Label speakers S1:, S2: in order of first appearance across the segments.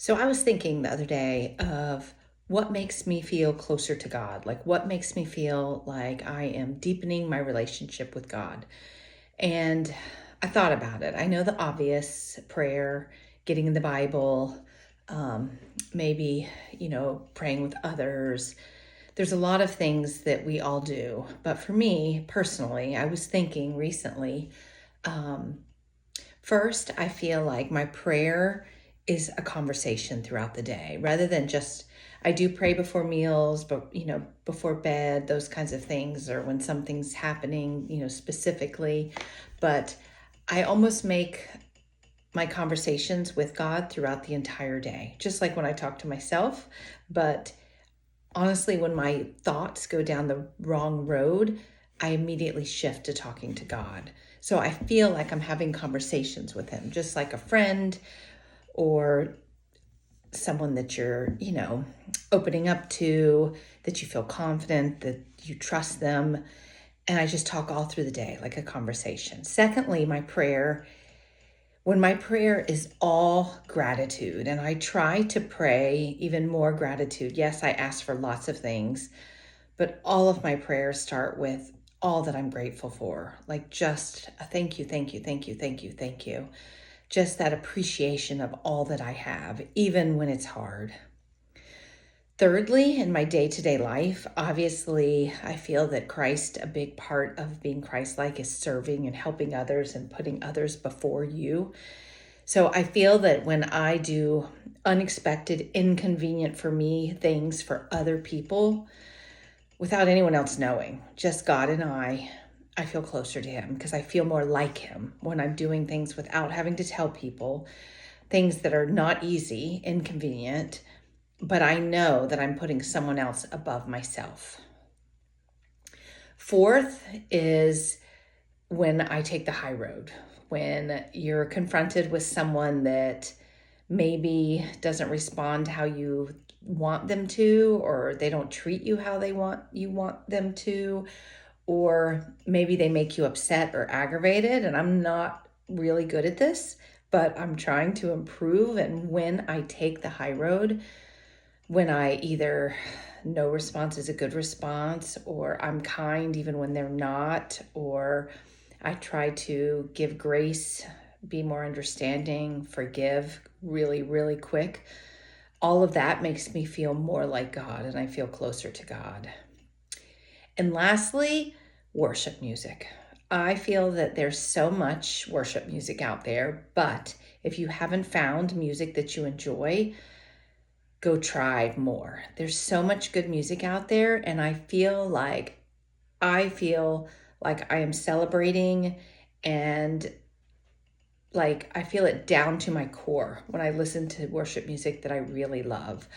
S1: So I was thinking the other day of what makes me feel closer to God, like what makes me feel like I am deepening my relationship with God. And I thought about it. I know the obvious prayer, getting in the Bible, um, maybe, praying with others. There's a lot of things that we all do. But for me personally, I was thinking recently, um, first, I feel like my prayer is a conversation throughout the day rather than just, I do pray before meals, but before bed, those kinds of things, or when something's happening, specifically. But I almost make my conversations with God throughout the entire day, just like when I talk to myself. But honestly, when my thoughts go down the wrong road, I immediately shift to talking to God. So I feel like I'm having conversations with Him, just like a friend or someone that you're, opening up to, that you feel confident, that you trust them. And I just talk all through the day like a conversation. Secondly, when my prayer is all gratitude, and I try to pray even more gratitude. Yes, I ask for lots of things, but all of my prayers start with all that I'm grateful for, like just a thank you, thank you, thank you, thank you, thank you. Just that appreciation of all that I have, even when it's hard. Thirdly, in my day-to-day life, obviously, I feel that Christ, a big part of being Christ-like is serving and helping others and putting others before you. So I feel that when I do unexpected, inconvenient for me things for other people, without anyone else knowing, just God and I feel closer to Him because I feel more like Him when I'm doing things without having to tell people, things that are not easy, inconvenient, but I know that I'm putting someone else above myself. Fourth is when I take the high road, when you're confronted with someone that maybe doesn't respond how you want them to, or they don't treat you how you want them to, or maybe they make you upset or aggravated. And I'm not really good at this, but I'm trying to improve. And when I take the high road, when I either no response is a good response, or I'm kind even when they're not, or I try to give grace, be more understanding, forgive really, really quick. All of that makes me feel more like God and I feel closer to God. And lastly, worship music. I feel that there's so much worship music out there, but if you haven't found music that you enjoy, go try more. There's so much good music out there, and I feel like I am celebrating, and like I feel it down to my core when I listen to worship music that I really love.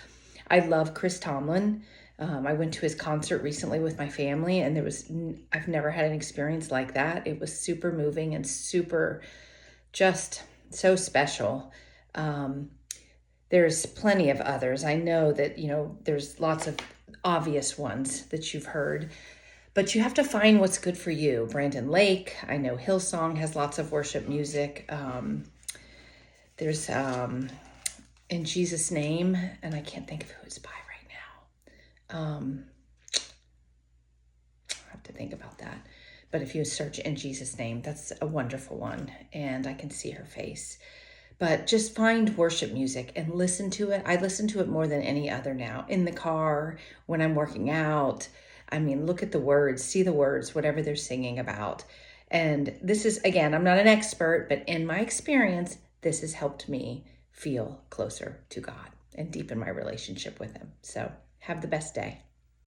S1: I love Chris Tomlin. I went to his concert recently with my family, and I've never had an experience like that. It was super moving and super just so special. Um, there's plenty of others. I know that, there's lots of obvious ones that you've heard, but you have to find what's good for you. Brandon Lake, I know Hillsong has lots of worship music. There's In Jesus' Name, and I can't think of who it's by right now. I have to think about that. But if you search In Jesus' Name, that's a wonderful one, and I can see her face. But just find worship music and listen to it. I listen to it more than any other now. In the car, when I'm working out. I mean, look at the words, see the words, whatever they're singing about. And this is, again, I'm not an expert, but in my experience, this has helped me feel closer to God and deepen my relationship with Him. So have the best day.